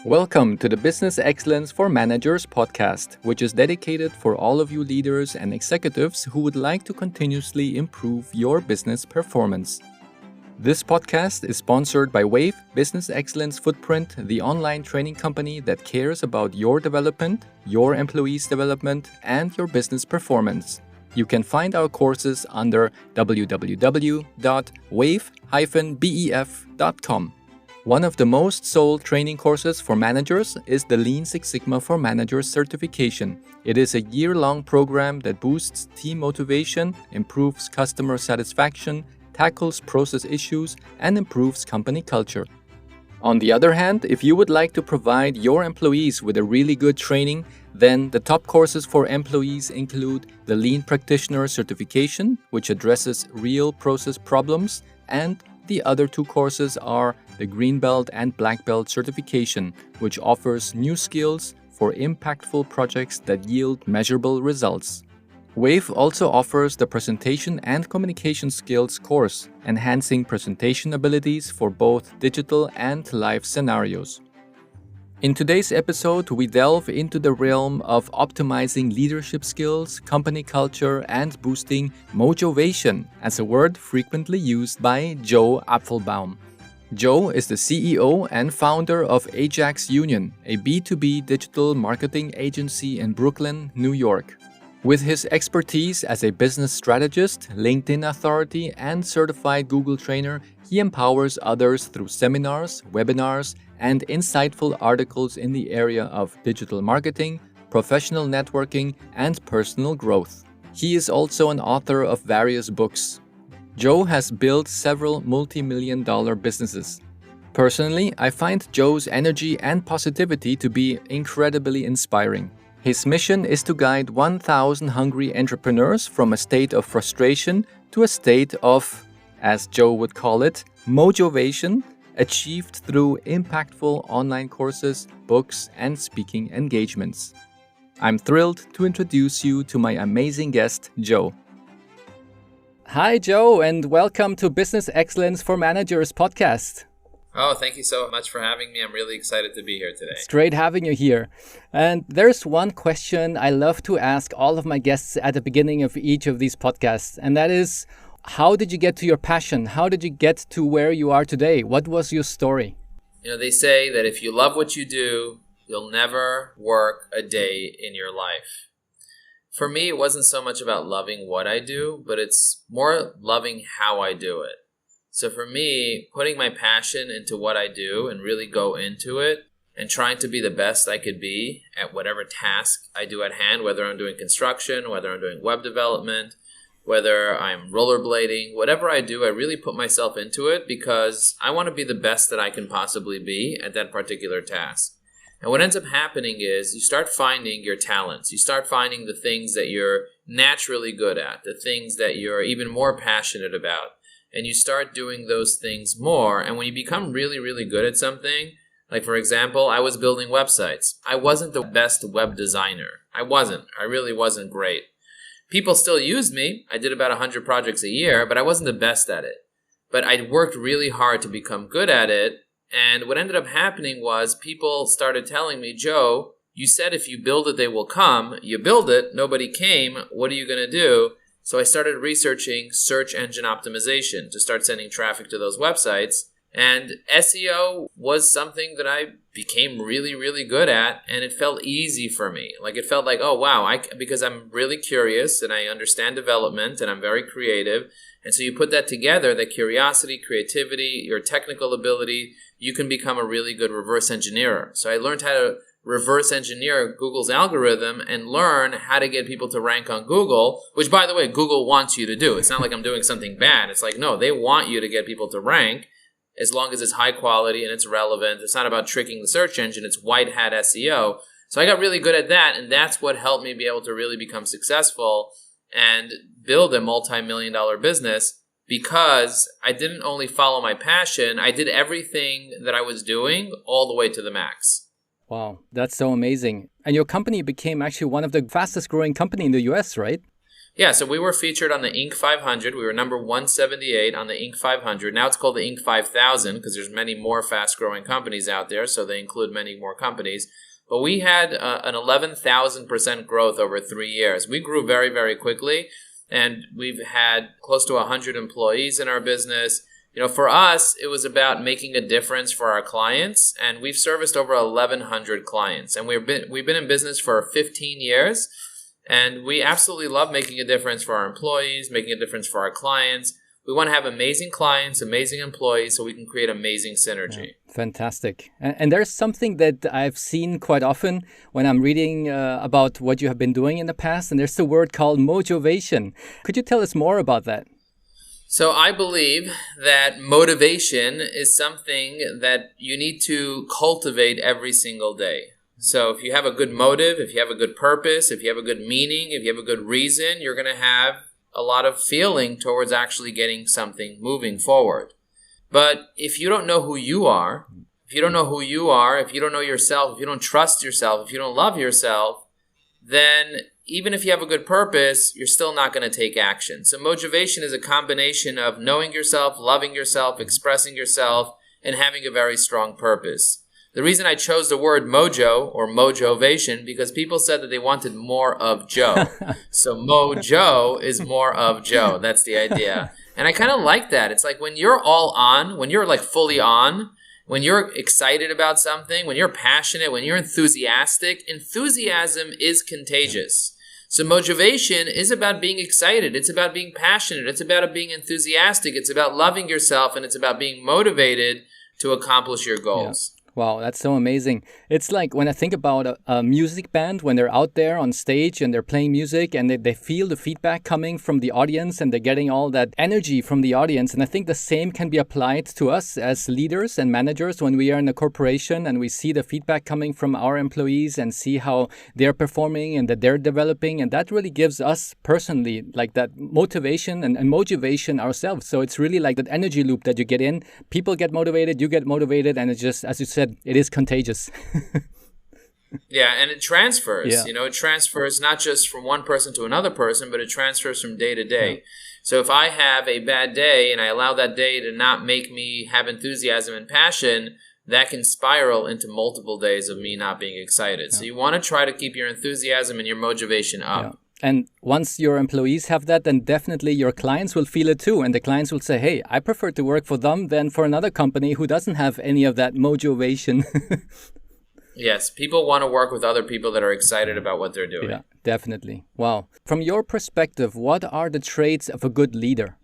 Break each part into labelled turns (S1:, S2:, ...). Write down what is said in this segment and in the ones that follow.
S1: Welcome to the Business Excellence for Managers podcast, which is dedicated for all of you leaders and executives who would like to continuously improve your business performance. This podcast is sponsored by Wave Business Excellence Footprint, the online training company that cares about your development, your employees' development, and your business performance. You can find our courses under www.wave-bef.com. One of the most sold training courses for managers is the Lean Six Sigma for Managers certification. It is a year-long program that boosts team motivation, improves customer satisfaction, tackles process issues, and improves company culture. On the other hand, if you would like to provide your employees with a really good training, then the top courses for employees include the Lean Practitioner certification, which addresses real process problems, and the other two courses are the Green Belt and Black Belt certification, which offers new skills for impactful projects that yield measurable results. Wave also offers the Presentation and Communication Skills course, enhancing presentation abilities for both digital and live scenarios. In today's episode, we delve into the realm of optimizing leadership skills, company culture, and boosting Mojovation, as a word frequently used by Joe Apfelbaum. Joe is the CEO and founder of Ajax Union, a B2B digital marketing agency in Brooklyn, New York. With his expertise as a business strategist, LinkedIn authority, and certified Google trainer, he empowers others through seminars, webinars, and insightful articles in the area of digital marketing, professional networking, and personal growth. He is also an author of various books. Joe has built several multi-million-dollar businesses. Personally, I find Joe's energy and positivity to be incredibly inspiring. His mission is to guide 1,000 hungry entrepreneurs from a state of frustration to a state of, as Joe would call it, Mojovation, achieved through impactful online courses, books, and speaking engagements. I'm thrilled to introduce you to my amazing guest, Joe. Hi, Joe, and welcome to Business Excellence for Managers podcast.
S2: Oh, thank you so much for having me. I'm really excited to be here today.
S1: It's great having you here. And there's one question I love to ask all of my guests at the beginning of each of these podcasts, and that is, how did you get to your passion? How did you get to where you are today? What was your story?
S2: You know, they say that if you love what you do, you'll never work a day in your life. For me, it wasn't so much about loving what I do, but it's more loving how I do it. So for me, putting my passion into what I do and really go into it and trying to be the best I could be at whatever task I do at hand, whether I'm doing construction, whether I'm doing web development, whether I'm rollerblading, whatever I do, I really put myself into it because I want to be the best that I can possibly be at that particular task. And what ends up happening is you start finding your talents. You start finding the things that you're naturally good at, the things that you're even more passionate about. And you start doing those things more. And when you become really, really good at something, like for example, I was building websites. I wasn't the best web designer. I really wasn't great. People still used me. I did about 100 projects a year, but I wasn't the best at it. But I worked really hard to become good at it. And what ended up happening was people started telling me, Joe, you said if you build it, they will come. You build it, nobody came. What are you going to do? So I started researching search engine optimization to start sending traffic to those websites. And SEO was something that I became really, really good at, and it felt easy for me. Like it felt like, oh, wow, because I'm really curious and I understand development and I'm very creative. And so you put that together, that curiosity, creativity, your technical ability, you can become a really good reverse engineer. So I learned how to reverse engineer Google's algorithm and learn how to get people to rank on Google, which, by the way, Google wants you to do. It's not like I'm doing something bad. It's like, no, they want you to get people to rank as long as it's high quality and it's relevant. It's not about tricking the search engine. It's white hat SEO. So I got really good at that, and that's what helped me be able to really become successful and build a multi-million-dollar business because I didn't only follow my passion, I did everything that I was doing all the way to the max.
S1: Wow, that's so amazing. And your company became actually one of the fastest growing company in the US, right?
S2: Yeah, so we were featured on the Inc. 500. We were number 178 on the Inc. 500. Now it's called the Inc. 5000 because there's many more fast-growing companies out there, so they include many more companies. But we had an 11,000% growth over 3 years. We grew very, very quickly, and we've had close to 100 employees in our business. For us, it was about making a difference for our clients, and we've serviced over 1,100 clients. And we've been in business for 15 years. And we absolutely love making a difference for our employees, making a difference for our clients. We want to have amazing clients, amazing employees, so we can create amazing synergy.
S1: Yeah, fantastic. And there's something that I've seen quite often when I'm reading about what you have been doing in the past, and there's the word called Mojovation. Could you tell us more about that?
S2: So I believe that motivation is something that you need to cultivate every single day. So if you have a good motive, if you have a good purpose, if you have a good meaning, if you have a good reason, you're going to have a lot of feeling towards actually getting something moving forward. But if you don't know who you are, if you don't know yourself, if you don't trust yourself, if you don't love yourself, then even if you have a good purpose, you're still not going to take action. So motivation is a combination of knowing yourself, loving yourself, expressing yourself, and having a very strong purpose. The reason I chose the word mojo or mojovation because people said that they wanted more of Joe. So mojo is more of Joe. That's the idea. And I kind of like that. It's like when you're all on, when you're like fully on, when you're excited about something, when you're passionate, when you're enthusiastic, enthusiasm is contagious. So motivation is about being excited. It's about being passionate. It's about being enthusiastic. It's about loving yourself, and it's about being motivated to accomplish your goals.
S1: Yeah. Wow, that's so amazing. It's like when I think about a music band, when they're out there on stage and they're playing music and they feel the feedback coming from the audience and they're getting all that energy from the audience. And I think the same can be applied to us as leaders and managers when we are in a corporation and we see the feedback coming from our employees and see how they're performing and that they're developing. And that really gives us personally like that motivation and motivation ourselves. So it's really like that energy loop that you get in. People get motivated, you get motivated, and it's just, as you said, it is contagious.
S2: Yeah, and it transfers.
S1: Yeah.
S2: It transfers not just from one person to another person, but it transfers from day to day. Yeah. So if I have a bad day and I allow that day to not make me have enthusiasm and passion, that can spiral into multiple days of me not being excited. Yeah. So you want to try to keep your enthusiasm and your motivation up.
S1: Yeah. And once your employees have that, then definitely your clients will feel it too. And the clients will say, hey, I prefer to work for them than for another company who doesn't have any of that motivation.
S2: Yes, people want to work with other people that are excited about what they're doing.
S1: Yeah, definitely. Wow. From your perspective, what are the traits of a good leader?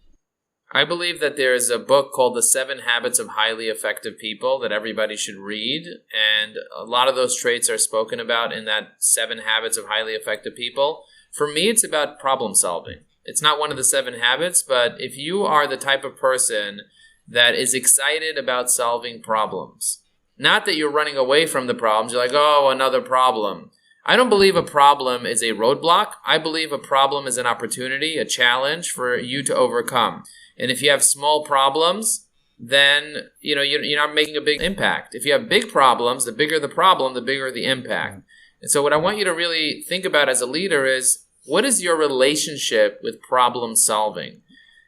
S2: I believe that there is a book called The 7 Habits of Highly Effective People that everybody should read. And a lot of those traits are spoken about in that 7 Habits of Highly Effective People. For me, it's about problem solving. It's not one of the 7 habits, but if you are the type of person that is excited about solving problems, not that you're running away from the problems, you're like, oh, another problem. I don't believe a problem is a roadblock. I believe a problem is an opportunity, a challenge for you to overcome. And if you have small problems, then you're not making a big impact. If you have big problems, the bigger the problem, the bigger the impact. And so what I want you to really think about as a leader is, what is your relationship with problem solving?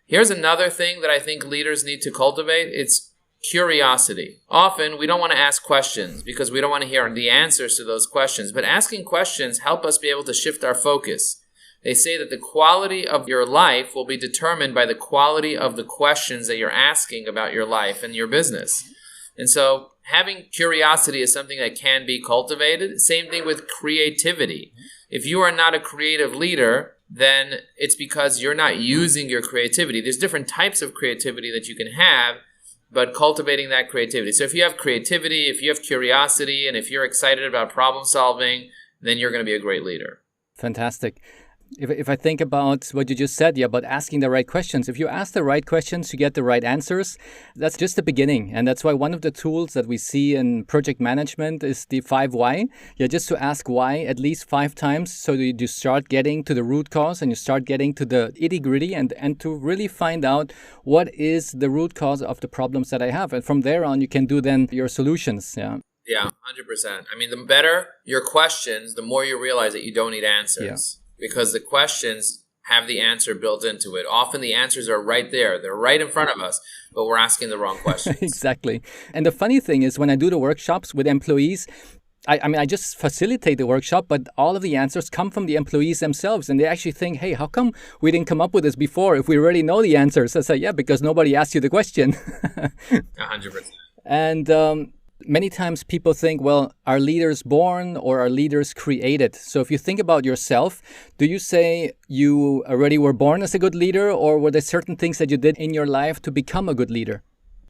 S2: Here's another thing that I think leaders need to cultivate. It's curiosity. Often we don't want to ask questions because we don't want to hear the answers to those questions. But asking questions help us be able to shift our focus. They say that the quality of your life will be determined by the quality of the questions that you're asking about your life and your business. And so having curiosity is something that can be cultivated. Same thing with creativity. If you are not a creative leader, then it's because you're not using your creativity. There's different types of creativity that you can have, but cultivating that creativity. So if you have creativity, if you have curiosity, and if you're excited about problem solving, then you're going to be a great leader.
S1: Fantastic. If I think about what you just said, about asking the right questions, if you ask the right questions, you get the right answers. That's just the beginning. And that's why one of the tools that we see in project management is the 5 why. Just to ask why at least 5 times so that you start getting to the root cause and you start getting to the itty-gritty and to really find out what is the root cause of the problems that I have. And from there on, you can do then your solutions. Yeah,
S2: 100%. I mean, the better your questions, the more you realize that you don't need answers. Yeah. Because the questions have the answer built into it. Often the answers are right there. They're right in front of us, but we're asking the wrong questions.
S1: Exactly. And the funny thing is when I do the workshops with employees, I mean, I just facilitate the workshop, but all of the answers come from the employees themselves. And they actually think, hey, how come we didn't come up with this before if we already know the answers? I say, yeah, because nobody asked you the question.
S2: 100%.
S1: And many times people think, well, are leaders born or are leaders created? So if you think about yourself, do you say you already were born as a good leader, or were there certain things that you did in your life to become a good leader?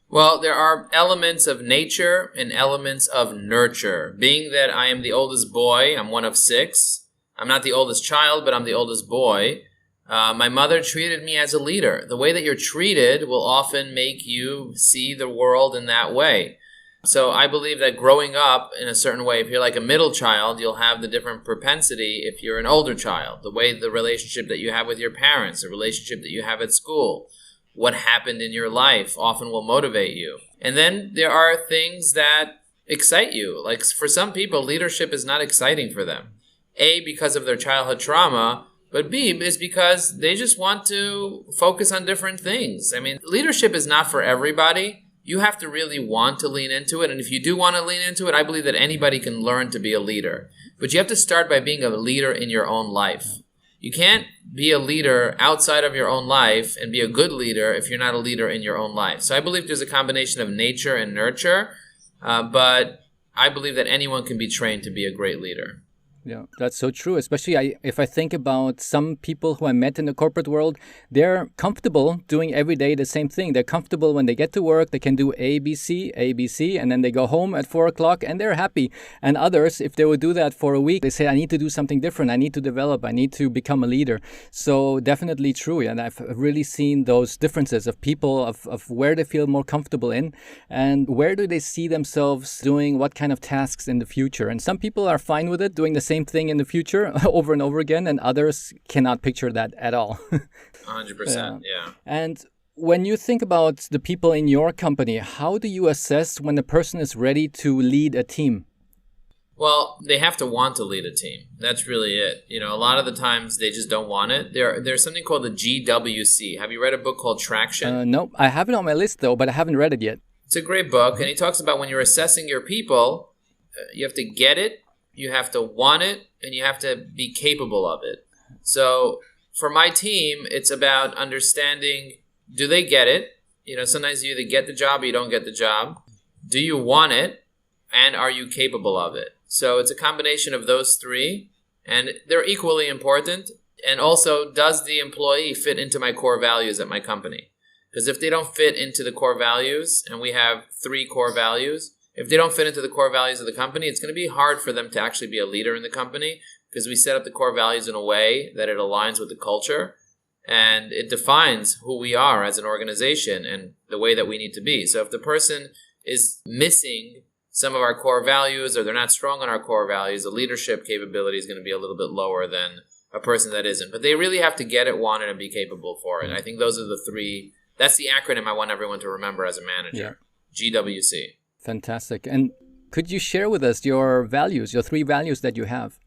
S2: Well, there are elements of nature and elements of nurture. Being that I am the oldest boy, I'm one of 6. I'm not the oldest child, but I'm the oldest boy. My mother treated me as a leader. The way that you're treated will often make you see the world in that way. So I believe that growing up in a certain way, if you're like a middle child, you'll have the different propensity if you're an older child. The way the relationship that you have with your parents, the relationship that you have at school, what happened in your life often will motivate you. And then there are things that excite you. Like for some people, leadership is not exciting for them. A, because of their childhood trauma, but B, is because they just want to focus on different things. I mean, leadership is not for everybody. You have to really want to lean into it. And if you do want to lean into it, I believe that anybody can learn to be a leader. But you have to start by being a leader in your own life. You can't be a leader outside of your own life and be a good leader if you're not a leader in your own life. So I believe there's a combination of nature and nurture, but I believe that anyone can be trained to be a great leader.
S1: Yeah, that's so true. Especially if I think about some people who I met in the corporate world, they're comfortable doing every day the same thing. They're comfortable when they get to work, they can do A, B, C, and then they go home at 4 o'clock and they're happy. And others, if they would do that for a week, they say, I need to do something different. I need to develop. I need to become a leader. So definitely true. And I've really seen those differences of people, of where they feel more comfortable in and where do they see themselves doing what kind of tasks in the future. And some people are fine with it, doing the same thing in the future over and over again, and others cannot picture that at all.
S2: 100%, yeah.
S1: And when you think about the people in your company, how do you assess when a person is ready to lead a team?
S2: Well, they have to want to lead a team. That's really it. You know, a lot of the times they just don't want it. There's something called the GWC. Have you read a book called Traction?
S1: No, I have it on my list though, but I haven't read it yet.
S2: It's a great book, and he talks about when you're assessing your people, you have to get it, you have to want it, and you have to be capable of it. So for my team, it's about understanding, do they get it? You know, sometimes you either get the job or you don't get the job. Do you want it? And are you capable of it? So it's a combination of those three, and they're equally important. And also, does the employee fit into my core values at my company? Because if they don't fit into the core values, and we have 3 core values, if they don't fit into the core values of the company, it's going to be hard for them to actually be a leader in the company because we set up the core values in a way that it aligns with the culture and it defines who we are as an organization and the way that we need to be. So if the person is missing some of our core values or they're not strong on our core values, the leadership capability is going to be a little bit lower than a person that isn't. But they really have to get it, want it, and be capable for it. And I think those are the 3. That's the acronym I want everyone to remember as a manager. Yeah. GWC.
S1: Fantastic. And could you share with us your values, your 3 values that you have?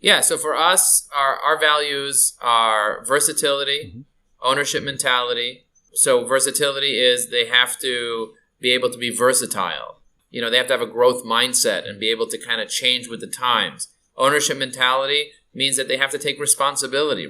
S2: Yeah, so for us, our values are versatility, ownership mentality. So versatility is they have to be able to be versatile. You know, they have to have a growth mindset and be able to kind of change with the times. Ownership mentality means that they have to take responsibility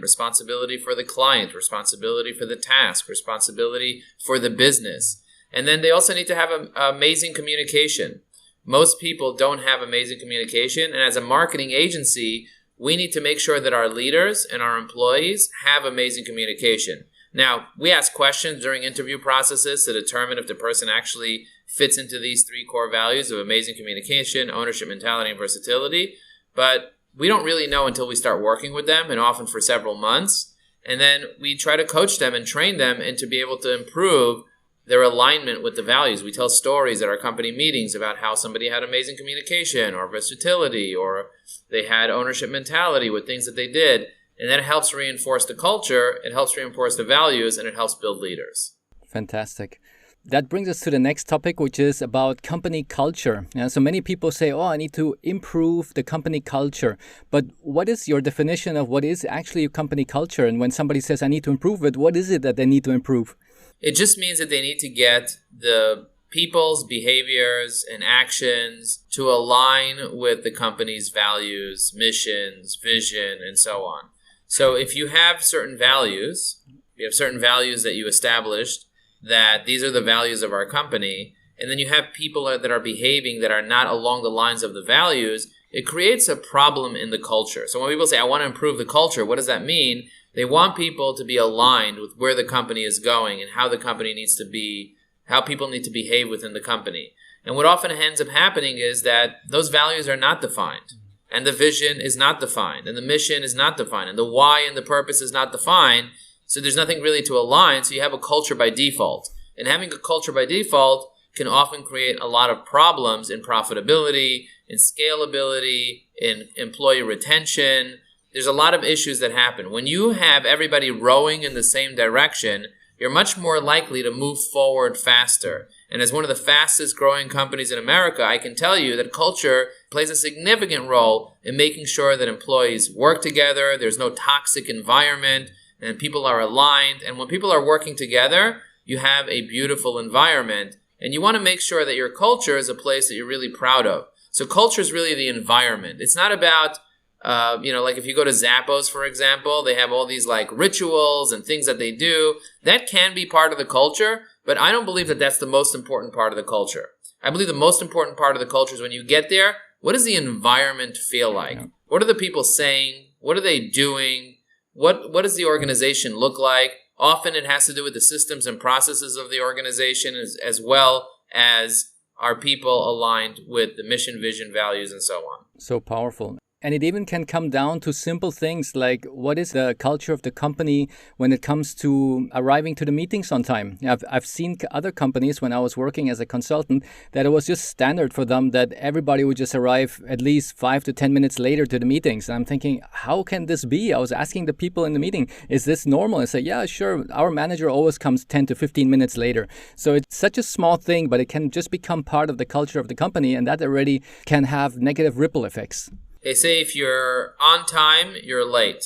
S2: for the client, responsibility for the task, responsibility for the business. And then they also need to have amazing communication. Most people don't have amazing communication. And as a marketing agency, we need to make sure that our leaders and our employees have amazing communication. Now, we ask questions during interview processes to determine if the person actually fits into these 3 core values of amazing communication, ownership mentality, and versatility. But we don't really know until we start working with them, and often for several months. And then we try to coach them and train them and to be able to improve their alignment with the values. We tell stories at our company meetings about how somebody had amazing communication or versatility or they had ownership mentality with things that they did. And that helps reinforce the culture, it helps reinforce the values, and it helps build leaders.
S1: Fantastic. That brings us to the next topic, which is about company culture. So many people say, oh, I need to improve the company culture. But what is your definition of what is actually a company culture? And when somebody says, I need to improve it, what is it that they need to improve?
S2: It just means that they need to get the people's behaviors and actions to align with the company's values, missions, vision, and so on. So if you have certain values, that you established, that these are the values of our company, and then you have people that are behaving that are not along the lines of the values, it creates a problem in the culture. So when people say, I want to improve the culture, what does that mean? They want people to be aligned with where the company is going and how the company needs to be, how people need to behave within the company. And what often ends up happening is that those values are not defined, and the vision is not defined, and the mission is not defined, and the why and the purpose is not defined. So there's nothing really to align, so you have a culture by default. And having a culture by default can often create a lot of problems in profitability, in scalability, in employee retention. There's a lot of issues that happen. When you have everybody rowing in the same direction, you're much more likely to move forward faster. And as one of the fastest growing companies in America, I can tell you that culture plays a significant role in making sure that employees work together, there's no toxic environment, and people are aligned. And when people are working together, you have a beautiful environment. And you want to make sure that your culture is a place that you're really proud of. So culture is really the environment. It's not about, like if you go to Zappos, for example, they have all these like rituals and things that they do. That can be part of the culture, but I don't believe that that's the most important part of the culture. I believe the most important part of the culture is when you get there, what does the environment feel like? Yeah. What are the people saying? What are they doing? What does the organization look like? Often it has to do with the systems and processes of the organization as well as are people aligned with the mission, vision, values, and so on.
S1: So powerful. And it even can come down to simple things like what is the culture of the company when it comes to arriving to the meetings on time. I've seen other companies when I was working as a consultant that it was just standard for them that everybody would just arrive at least 5 to 10 minutes later to the meetings. And I'm thinking, how can this be? I was asking the people in the meeting, is this normal? I said, yeah, sure. Our manager always comes 10 to 15 minutes later. So it's such a small thing, but it can just become part of the culture of the company. And that already can have negative ripple effects.
S2: They say if you're on time, you're late.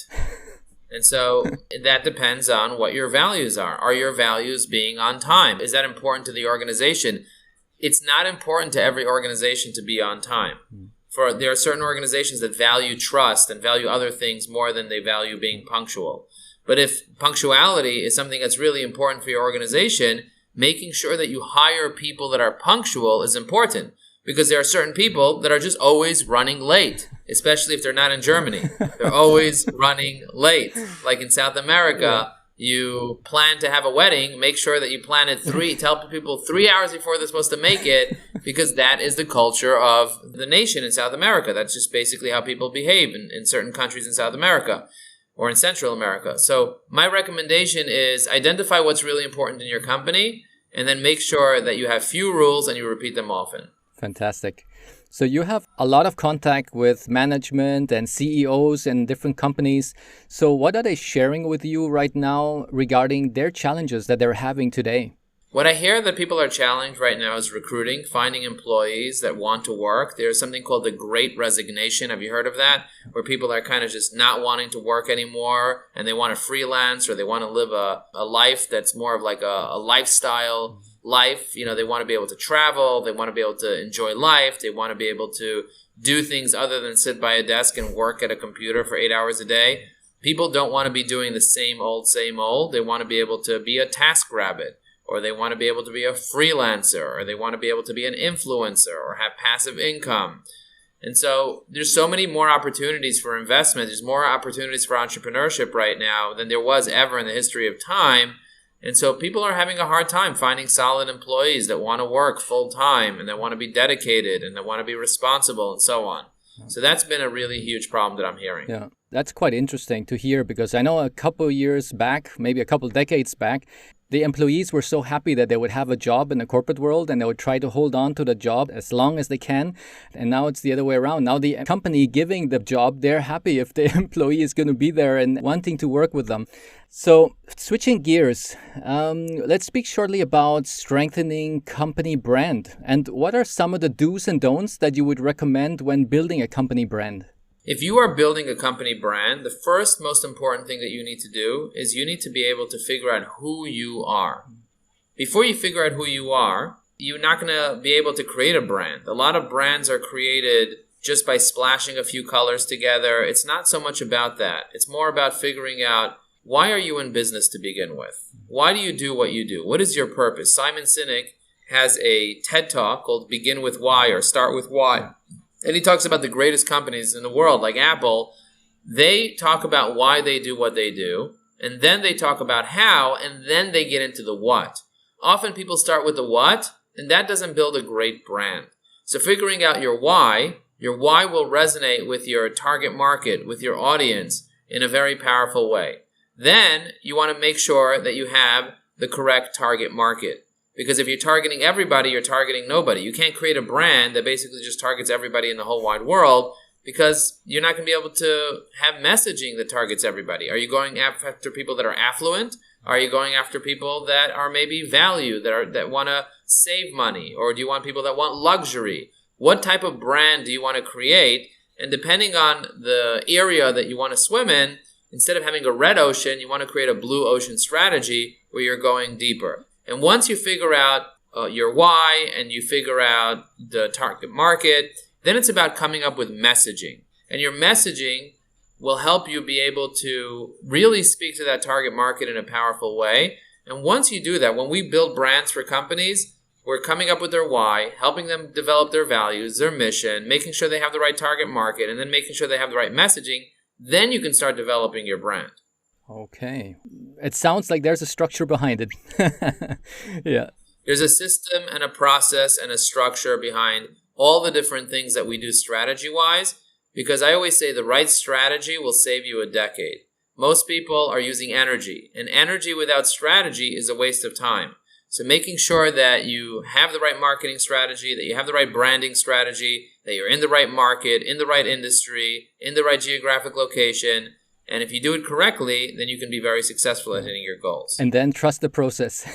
S2: And so that depends on what your values are. Are your values being on time? Is that important to the organization? It's not important to every organization to be on time. There are certain organizations that value trust and value other things more than they value being punctual. But if punctuality is something that's really important for your organization, making sure that you hire people that are punctual is important. Because there are certain people that are just always running late, especially if they're not in Germany. They're always running late. Like in South America, you plan to have a wedding, make sure that you plan it tell people 3 hours before they're supposed to make it, because that is the culture of the nation in South America. That's just basically how people behave in certain countries in South America or in Central America. So my recommendation is identify what's really important in your company and then make sure that you have few rules and you repeat them often.
S1: Fantastic. So you have a lot of contact with management and CEOs and different companies. So what are they sharing with you right now regarding their challenges that they're having today?
S2: What I hear that people are challenged right now is recruiting, finding employees that want to work. There's something called the Great Resignation. Have you heard of that? Where people are kind of just not wanting to work anymore and they want to freelance or they want to live a life that's more of like a lifestyle life. You know, they want to be able to travel. They want to be able to enjoy life. They want to be able to do things other than sit by a desk and work at a computer for 8 hours a day. People don't want to be doing the same old. They want to be able to be a task rabbit, or they want to be able to be a freelancer, or they want to be able to be an influencer or have passive income. And so there's so many more opportunities for investment. There's more opportunities for entrepreneurship right now than there was ever in the history of time. And so people are having a hard time finding solid employees that want to work full time and that want to be dedicated and that want to be responsible and so on. So that's been a really huge problem that I'm hearing.
S1: Yeah, that's quite interesting to hear because I know a couple years back, maybe a couple decades back, the employees were so happy that they would have a job in the corporate world and they would try to hold on to the job as long as they can. And now it's the other way around. Now the company giving the job, they're happy if the employee is going to be there and wanting to work with them. So switching gears, let's speak shortly about strengthening company brand. And what are some of the do's and don'ts that you would recommend when building a company brand?
S2: If you are building a company brand, the first most important thing that you need to do is you need to be able to figure out who you are. Before you figure out who you are, you're not going to be able to create a brand. A lot of brands are created just by splashing a few colors together. It's not so much about that. It's more about figuring out, why are you in business to begin with? Why do you do what you do? What is your purpose? Simon Sinek has a TED Talk called Begin with Why or Start with Why. And he talks about the greatest companies in the world, like Apple. They talk about why they do what they do, and then they talk about how, and then they get into the what. Often people start with the what, and that doesn't build a great brand. So figuring out your why will resonate with your target market, with your audience in a very powerful way. Then you want to make sure that you have the correct target market. Because if you're targeting everybody, you're targeting nobody. You can't create a brand that basically just targets everybody in the whole wide world, because you're not going to be able to have messaging that targets everybody. Are you going after people that are affluent? Are you going after people that are maybe value, that want to save money? Or do you want people that want luxury? What type of brand do you want to create? And depending on the area that you want to swim in, instead of having a red ocean, you want to create a blue ocean strategy where you're going deeper. And once you figure out your why and you figure out the target market, then it's about coming up with messaging. And your messaging will help you be able to really speak to that target market in a powerful way. And once you do that, when we build brands for companies, we're coming up with their why, helping them develop their values, their mission, making sure they have the right target market, and then making sure they have the right messaging. Then you can start developing your brand.
S1: Okay. It sounds like there's a structure behind it. Yeah.
S2: There's a system and a process and a structure behind all the different things that we do strategy-wise, because I always say the right strategy will save you a decade. Most people are using energy, and energy without strategy is a waste of time. So making sure that you have the right marketing strategy, that you have the right branding strategy, that you're in the right market, in the right industry, in the right geographic location. And if you do it correctly, then you can be very successful at hitting your goals.
S1: And then trust the process.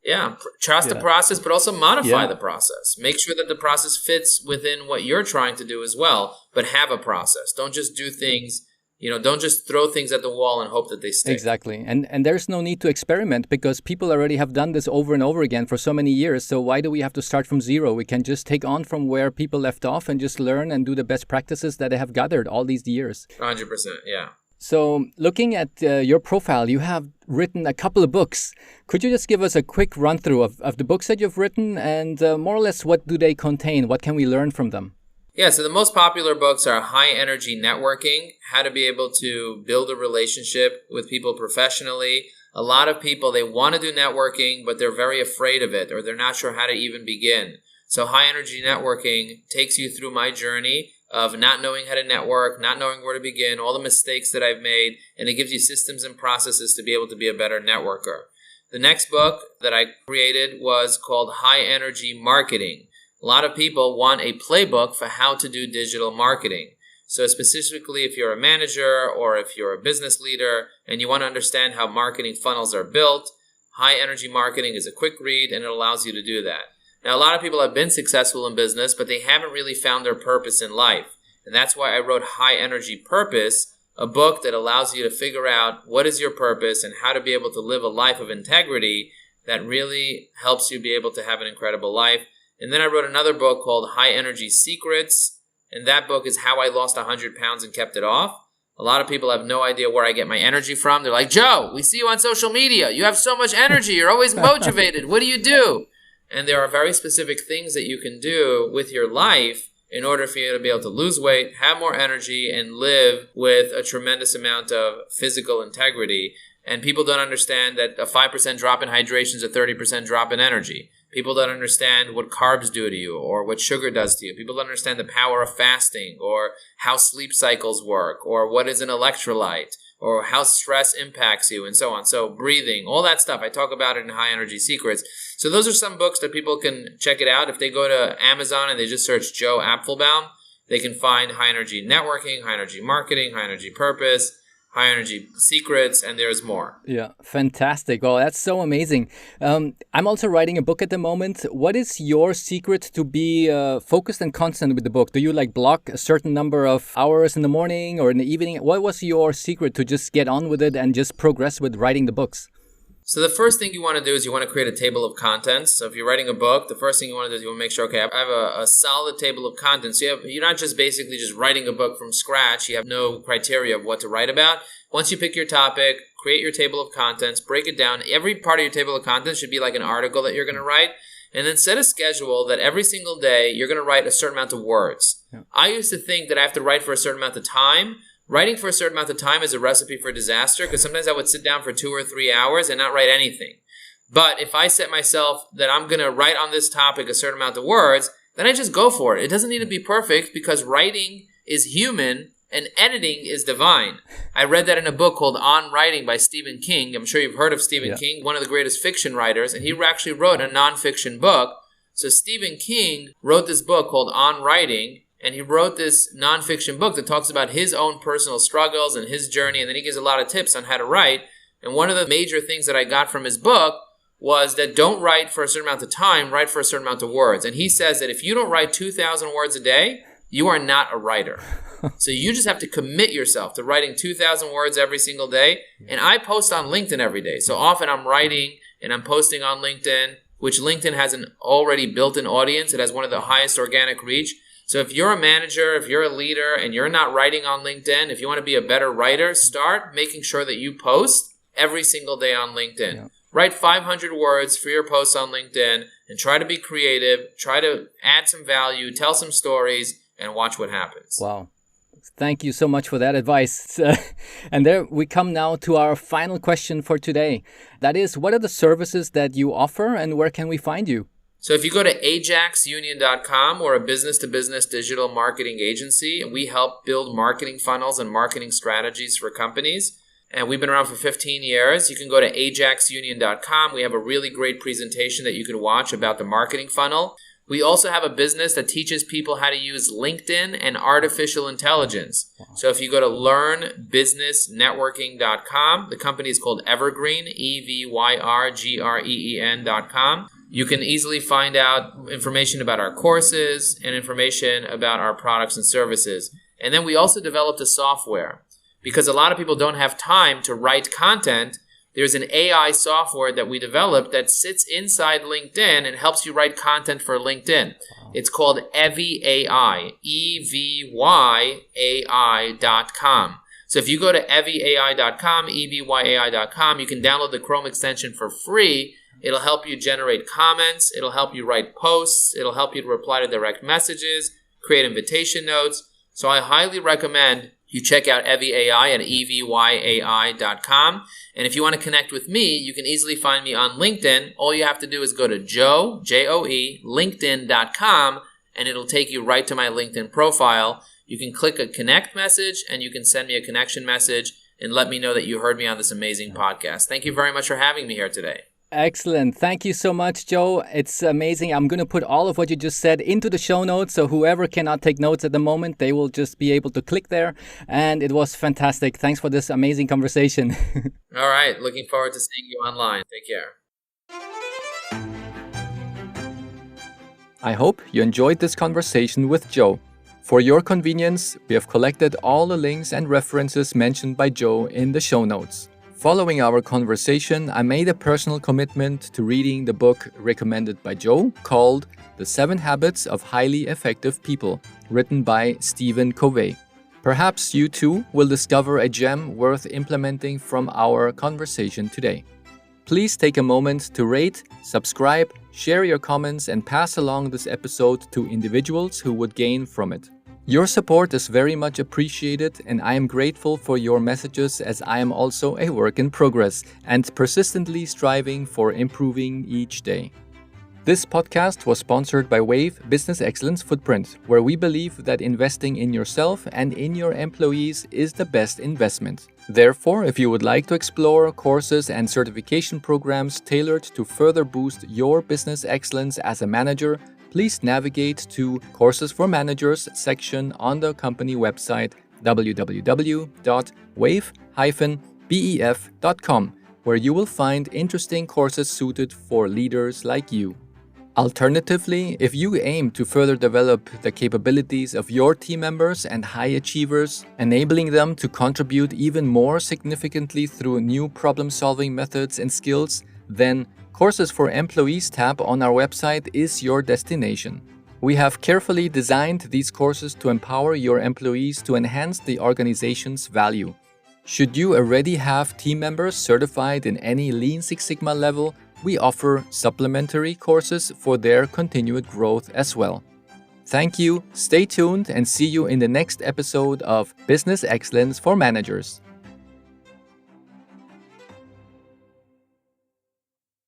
S2: Yeah, trust the process, but also modify the process. Make sure that the process fits within what you're trying to do as well, but have a process. Don't just do things, don't just throw things at the wall and hope that they stick.
S1: Exactly. And there's no need to experiment, because people already have done this over and over again for so many years. So why do we have to start from zero? We can just take on from where people left off and just learn and do the best practices that they have gathered all these years.
S2: 100%, yeah.
S1: So looking at your profile, you have written a couple of books. Could you just give us a quick run through of the books that you've written, and more or less what do they contain? What can we learn from them?
S2: Yeah, so the most popular books are High Energy Networking, how to be able to build a relationship with people professionally. A lot of people, they want to do networking, but they're very afraid of it, or they're not sure how to even begin. So High Energy Networking takes you through my journey of not knowing how to network, not knowing where to begin, all the mistakes that I've made, and it gives you systems and processes to be able to be a better networker. The next book that I created was called High Energy Marketing. A lot of people want a playbook for how to do digital marketing. So specifically, if you're a manager or if you're a business leader and you want to understand how marketing funnels are built, High Energy Marketing is a quick read and it allows you to do that. Now, a lot of people have been successful in business, but they haven't really found their purpose in life. And that's why I wrote High Energy Purpose, a book that allows you to figure out what is your purpose and how to be able to live a life of integrity that really helps you be able to have an incredible life. And then I wrote another book called High Energy Secrets, and that book is how I lost 100 pounds and kept it off. A lot of people have no idea where I get my energy from. They're like, Joe, we see you on social media. You have so much energy. You're always motivated. What do you do? And there are very specific things that you can do with your life in order for you to be able to lose weight, have more energy, and live with a tremendous amount of physical integrity. And people don't understand that a 5% drop in hydration is a 30% drop in energy. People don't understand what carbs do to you or what sugar does to you. People don't understand the power of fasting or how sleep cycles work or what is an electrolyte or how stress impacts you and so on. So breathing, all that stuff. I talk about it in High Energy Secrets. So those are some books that people can check it out. If they go to Amazon and they just search Joe Apfelbaum, they can find High Energy Networking, High Energy Marketing, High Energy Purpose, High Energy Secrets, and there's more.
S1: Yeah, fantastic. Well, that's so amazing. I'm also writing a book at the moment. What is your secret to be focused and constant with the book? Do you like block a certain number of hours in the morning or in the evening? What was your secret to just get on with it and just progress with writing the books?
S2: So the first thing you want to do is you want to create a table of contents. So if you're writing a book, the first thing you want to do is you want to make sure, okay, I have a solid table of contents. So you're not just basically just writing a book from scratch. You have no criteria of what to write about. Once you pick your topic, create your table of contents, break it down. Every part of your table of contents should be like an article that you're going to write. And then set a schedule that every single day you're going to write a certain amount of words. Yeah. I used to think that I have to write for a certain amount of time. Writing for a certain amount of time is a recipe for disaster because sometimes I would sit down for 2 or 3 hours and not write anything. But if I set myself that I'm going to write on this topic a certain amount of words, then I just go for it. It doesn't need to be perfect because writing is human and editing is divine. I read that in a book called On Writing by Stephen King. I'm sure you've heard of Stephen King, one of the greatest fiction writers, and he actually wrote a nonfiction book. So Stephen King wrote this book called On Writing, and he wrote this nonfiction book that talks about his own personal struggles and his journey, and then he gives a lot of tips on how to write. And one of the major things that I got from his book was that don't write for a certain amount of time, write for a certain amount of words. And he says that if you don't write 2,000 words a day, you are not a writer. So you just have to commit yourself to writing 2,000 words every single day. And I post on LinkedIn every day. So often I'm writing and I'm posting on LinkedIn, which LinkedIn has an already built-in audience. It has one of the highest organic reach. So if you're a manager, if you're a leader, and you're not writing on LinkedIn, if you want to be a better writer, start making sure that you post every single day on LinkedIn. Yeah. Write 500 words for your posts on LinkedIn and try to be creative, try to add some value, tell some stories, and watch what happens.
S1: Wow. Thank you so much for that advice. And there we come now to our final question for today. That is, what are the services that you offer and where can we find you?
S2: So if you go to ajaxunion.com, we're a business-to-business digital marketing agency, and we help build marketing funnels and marketing strategies for companies. And we've been around for 15 years. You can go to ajaxunion.com. We have a really great presentation that you can watch about the marketing funnel. We also have a business that teaches people how to use LinkedIn and artificial intelligence. So if you go to learnbusinessnetworking.com, the company is called Evergreen, EVYRGREEN.com. You can easily find out information about our courses and information about our products and services. And then we also developed a software because a lot of people don't have time to write content. There's an AI software that we developed that sits inside LinkedIn and helps you write content for LinkedIn. It's called EvyAI, EVYAI.com. So if you go to EvyAI.com, EVYAI.com, you can download the Chrome extension for free. It'll help you generate comments. It'll help you write posts. It'll help you to reply to direct messages, create invitation notes. So I highly recommend you check out EvyAI at EVYAI.com. And if you want to connect with me, you can easily find me on LinkedIn. All you have to do is go to Joe, LinkedIn.com, and it'll take you right to my LinkedIn profile. You can click a connect message, and you can send me a connection message and let me know that you heard me on this amazing podcast. Thank you very much for having me here today.
S1: Excellent. Thank you so much, Joe. It's amazing. I'm going to put all of what you just said into the show notes. So whoever cannot take notes at the moment, they will just be able to click there. And it was fantastic. Thanks for this amazing conversation.
S2: All right. Looking forward to seeing you online. Take care.
S1: I hope you enjoyed this conversation with Joe. For your convenience, we have collected all the links and references mentioned by Joe in the show notes. Following our conversation, I made a personal commitment to reading the book recommended by Joe called The 7 Habits of Highly Effective People, written by Stephen Covey. Perhaps you too will discover a gem worth implementing from our conversation today. Please take a moment to rate, subscribe, share your comments, and pass along this episode to individuals who would gain from it. Your support is very much appreciated, and I am grateful for your messages as I am also a work in progress and persistently striving for improving each day. This podcast was sponsored by Wave Business Excellence Footprint, where we believe that investing in yourself and in your employees is the best investment. Therefore, if you would like to explore courses and certification programs tailored to further boost your business excellence as a manager, please navigate to Courses for Managers section on the company website www.wave-bef.com, where you will find interesting courses suited for leaders like you. Alternatively, if you aim to further develop the capabilities of your team members and high achievers, enabling them to contribute even more significantly through new problem-solving methods and skills, then Courses for Employees tab on our website is your destination. We have carefully designed these courses to empower your employees to enhance the organization's value. Should you already have team members certified in any Lean Six Sigma level, we offer supplementary courses for their continued growth as well. Thank you, stay tuned, and see you in the next episode of Business Excellence for Managers.